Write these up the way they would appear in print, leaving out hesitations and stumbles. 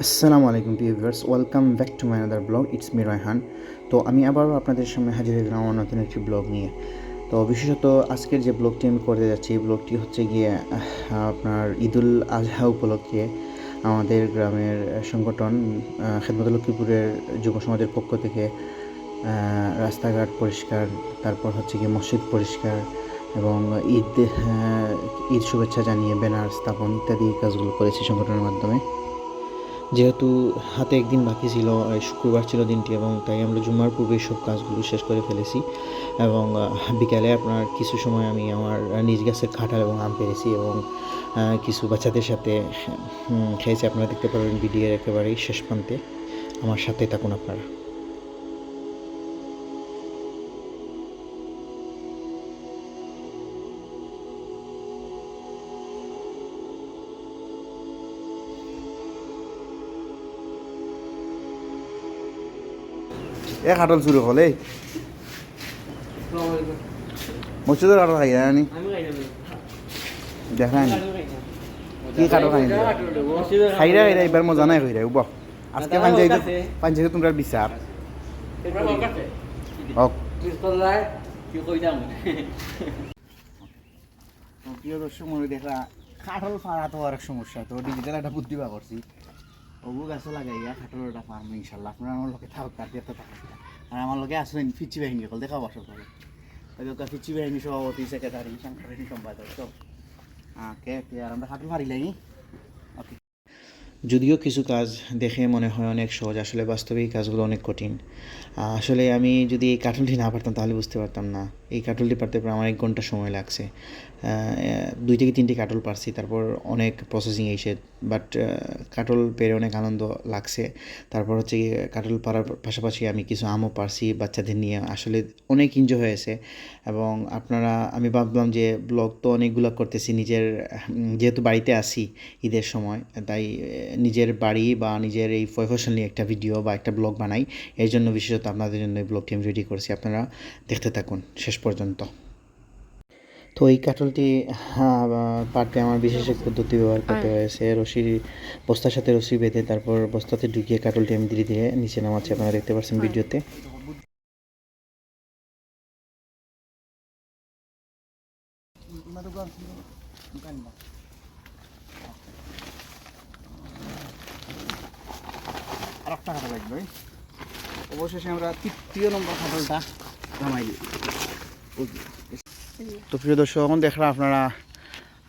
আসসালামু আলাইকুম viewers, welcome back to my another blog. It's me Raihan. তো আমি আবারও আপনাদের সামনে হাজির হয়ে গেলাম আমার নতুন একটি ব্লগ নিয়ে। তো বিশেষত আজকের যে ব্লগটি আমি করতে যাচ্ছি, এই ব্লগটি হচ্ছে গিয়ে আপনার ঈদুল আজহা উপলক্ষে আমাদের গ্রামের সংগঠন খেদমত লক্ষ্মীপুরের যুব সমাজের পক্ষ থেকে রাস্তাঘাট পরিষ্কার, তারপর হচ্ছে গিয়ে মসজিদ পরিষ্কার এবং ঈদ শুভেচ্ছা জানিয়ে ব্যানার স্থাপন ইত্যাদি কাজগুলো করেছি সংগঠনের মাধ্যমে। যেহেতু হাতে একদিন বাকি ছিল, শুক্রবার ছিল দিনটি, এবং তাই আমরা জুম্মার পূর্বে সব কাজগুলো শেষ করে ফেলেছি। এবং বিকালে আপনার কিছু সময় আমি আমার নিজ গাছের কাঁঠাল এবং আম পেরেছি এবং কিছু বাচ্চাদের সাথে খেয়েছি। আপনারা দেখতে পারবেন ভিডিওর একেবারেই শেষ প্রান্তে। আমার সাথে থাকুন আপনারা। এ কাঁঠাল চুরি হলে মসজিদের কাঁঠাল খাই জানি দেখা নি কি কাঁঠাল খাই খাইরা খাইরা এবার মজা নাই হইরা উব আজকে পাঞ্জাইতে তোমরা বিচার হোক। প্রিয় দর্শক মনে দেখা কাঁঠাল ফাড়া তো আর সমস্যা, তো ডিজিটাল একটা বুদ্ধি বা করছি, ওগু গাছও লাগাইয়া কাঁঠালের একটা ফার্ম ইনশাল্লাহ। আপনারা আমার লোকে থাক তার দিয়ে থাকা, আর আমার লোকে আসলেন ফিচি বাহিনী কল দেখা বসে পড়ে ওই ফিচি বাহিনী সভাপতি, সেক্রেটারি, সাংগঠনিক সম্পাদক সব কে আর আমরা কাঁঠাল ফাড়ি লাগি। ওকে, যদিও কিছু কাজ দেখে মনে হয় অনেক সহজ, আসলে বাস্তবে এই কাজগুলো অনেক কঠিন। আসলে আমি যদি এই কাঁঠালটি না পারতাম তাহলে বুঝতে পারতাম না। এই কাঁঠালটি পারতে প্রায় আমার 1 ঘন্টা সময় লাগছে। 2 থেকে 3টি কাঁঠাল পারছি, তারপর অনেক প্রসেসিং এসে, বাট কাঁঠাল পেরে অনেক আনন্দ লাগছে। তারপর হচ্ছে গিয়ে কাঁঠাল পাড়ার পাশাপাশি আমি কিছু আমও পারছি বাচ্চাদের নিয়ে, আসলে অনেক এনজয় হয়েছে। এবং আমি ভাবলাম যে ব্লগ তো অনেকগুলো করতেছি নিজের, যেহেতু বাড়িতে আসি ঈদের সময়, তাই নিজের বাড়ি বা নিজের এই প্রফেশন নিয়ে একটা ভিডিও বা একটা ব্লগ বানাই। এর জন্য বিশেষত আপনাদের জন্য এই ব্লগটি আমি রেডি করছি, আপনারা দেখতে থাকুন শেষ পর্যন্ত। তো এই কাঁঠালটি পাটে আমার বিশেষ এক পদ্ধতি ব্যবহার করতে হয়েছে। বস্তার সাথে রশি বেঁধে তারপর বস্তাতে ঢুকিয়ে কাঁঠালটি আমি ধীরে ধীরে নিচে নামাচ্ছি, আপনারা দেখতে পাচ্ছেন ভিডিওতে। আর একটা কাঁঠাল লাগবে, অবশেষে আমরা 3য় নম্বর কাঁঠালটা নামাই দিই। তো প্রিয় দর্শক, এখন দেখলাম আপনারা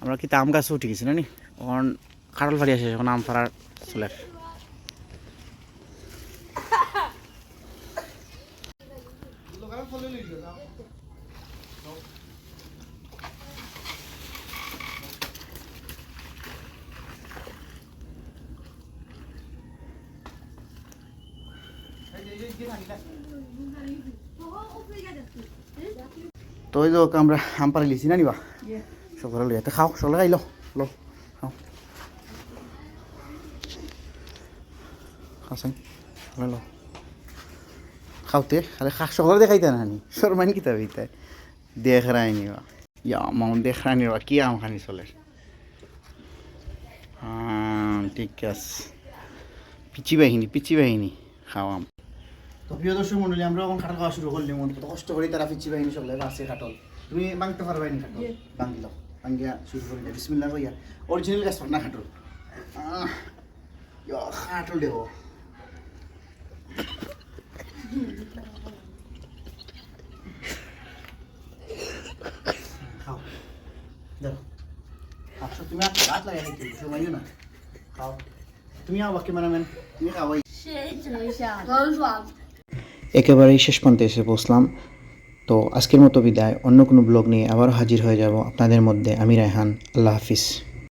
আমরা কি আম গাছও উঠে গেছি না নি, এখন কাঁঠাল ফাড়ি আসে, এখন আম ফাড়ার চলে। তো ওই যে আমরা আম পাড়ি লিছি না নিবা সকালে লইয়া, তো খাও, সকালে খাইলো লো খাও খাসাই লো খাওতে খালি সকালে দেখাইতে না নি শর্মাইন কিতা হইতে দেখ রাই নিবা ইয়া মাম দেখ রাই নিবা কি আম খানি চলে। হ্যাঁ ঠিক আছে, পিচি বাহিনী খাও আম। তো প্রিয় দর্শক মন্ডলী, আমরা এখন কাঁঠাল খাওয়া শুরু করলাম, অন্তত কষ্ট করে তারা পিচি বাহিনী সকলে আছে কাঁঠাল। তুমি বাংতে পারবাই নি কাঁঠাল, বাঙ্গি দাও, বাঙ্গিয়া শুরু করে দে বিসমিল্লাহ কইয়া। অরিজিনাল গাছ না কাঁঠাল, কাঁঠাল দেবো। খাও দেখো, আসো তুমি হাত লাগাই খাইতে সময় না, খাও তুমি আও বাকি ক্যামেরাম্যান, তুমি খাও। একেবারেই শেষ প্রান্তে এসে বসলাম। তো আজকের মতো বিদায়, অন্য কোনো ব্লগ নিয়ে আবারও হাজির হয়ে যাব আপনাদের মধ্যে। আমি রায়হান, আল্লাহ হাফিজ।